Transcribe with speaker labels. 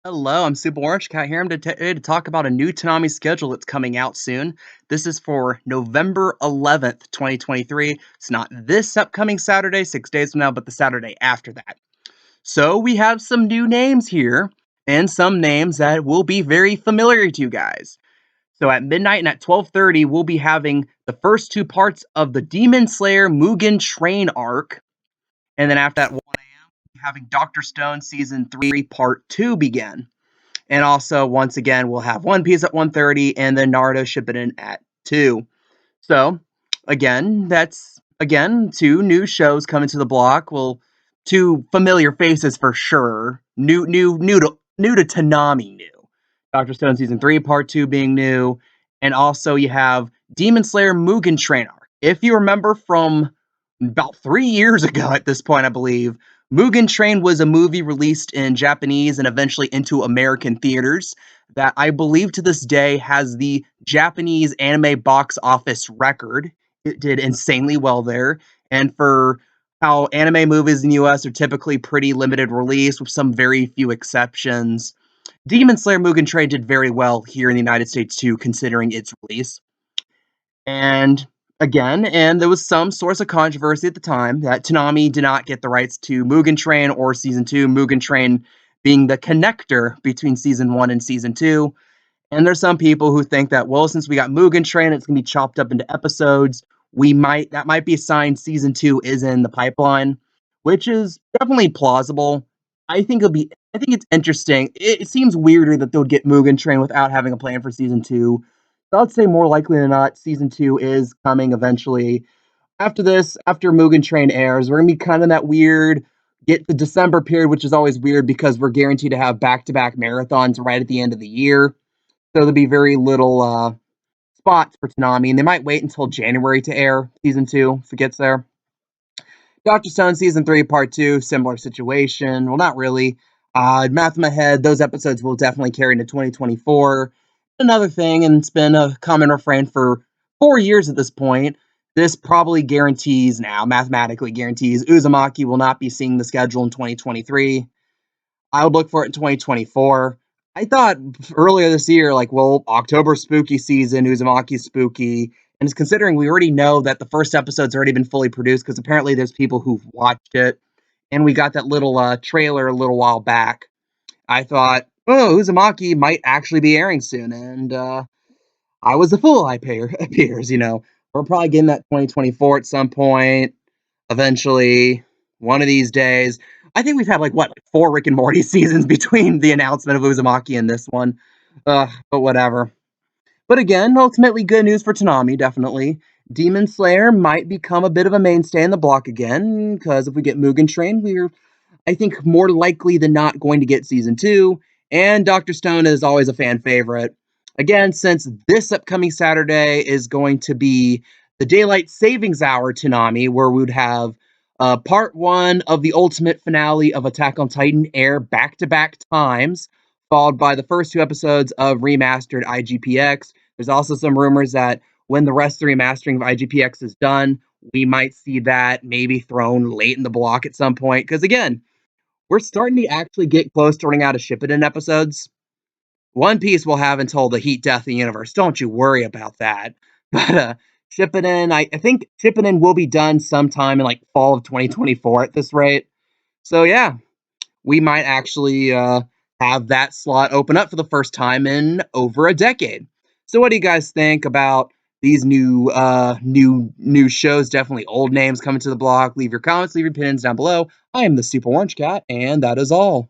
Speaker 1: Hello, I'm Super Orange Cat here. I'm today to talk about a new Toonami schedule that's coming out soon. This is for November 11th, 2023. It's not this upcoming Saturday, 6 days from now, but the Saturday after that. So we have some new names here, and some names that will be very familiar to you guys. So at midnight and at 12:30, we'll be having the first two parts of the Demon Slayer Mugen Train arc, and then after that 1 a.m., having Doctor Stone Season 3 Part 2 begin. And also, once again, we'll have One Piece at 1:30 and then Naruto Shippuden at 2. So, again, that's two new shows coming to the block. Well, two familiar faces for sure. New to Toonami new. Doctor Stone Season 3 Part 2 being new, and also you have Demon Slayer Mugen Train arc. If you remember from about 3 years ago at this point, I believe, Mugen Train was a movie released in Japanese and eventually into American theaters that I believe to this day has the Japanese anime box office record. It did insanely well there. And for how anime movies in the US are typically pretty limited release with some very few exceptions, Demon Slayer Mugen Train did very well here in the United States too, considering its release. And there was some source of controversy at the time that Toonami did not get the rights to Mugen Train or Season 2, Mugen Train being the connector between Season 1 and Season 2. And there's some people who think that, well, since we got Mugen Train, it's going to be chopped up into episodes. That might be a sign Season 2 is in the pipeline, which is definitely plausible. I think it's interesting. It seems weirder that they'll get Mugen Train without having a plan for Season 2. So I'd say more likely than not, Season 2 is coming eventually. After this, after Mugen Train airs, we're going to be kind of that weird, get the December period, which is always weird because we're guaranteed to have back-to-back marathons right at the end of the year. So there'll be very little spots for Toonami, and they might wait until January to air Season 2 if it gets there. Doctor Stone Season 3 Part 2, similar situation. Well, not really. Math in my head, those episodes will definitely carry into 2024. Another thing, and it's been a common refrain for 4 years at this point, this probably guarantees now, mathematically guarantees, Uzumaki will not be seeing the schedule in 2023. I would look for it in 2024. I thought earlier this year, like, well, October spooky season, Uzumaki's spooky, and it's considering we already know that the first episode's already been fully produced because apparently there's people who've watched it, and we got that little trailer a little while back. I thought, oh, Uzumaki might actually be airing soon, and I was a fool. Appears, we're probably getting that 2024 at some point. Eventually, one of these days. I think we've had like four Rick and Morty seasons between the announcement of Uzumaki and this one. But whatever. But again, ultimately good news for Toonami, definitely. Demon Slayer might become a bit of a mainstay in the block again, because if we get Mugen Train, we're, I think, more likely than not going to get Season 2, and Dr. Stone is always a fan favorite. Again, since this upcoming Saturday is going to be the Daylight Savings Hour Toonami, where we would have part one of the ultimate finale of Attack on Titan air back-to-back times, followed by the first two episodes of remastered IGPX. There's also some rumors that when the rest of the remastering of IGPX is done, we might see that maybe thrown late in the block at some point. Because again, we're starting to actually get close to running out of Shippuden episodes. One Piece will have until the heat death of the universe. Don't you worry about that. But Shippuden, I think Shippuden will be done sometime in like fall of 2024 at this rate. So yeah, we might actually have that slot open up for the first time in over a decade. So what do you guys think about these new shows? Definitely old names coming to the block. Leave your comments, leave your opinions down below. I am the Super Orange Cat, and that is all.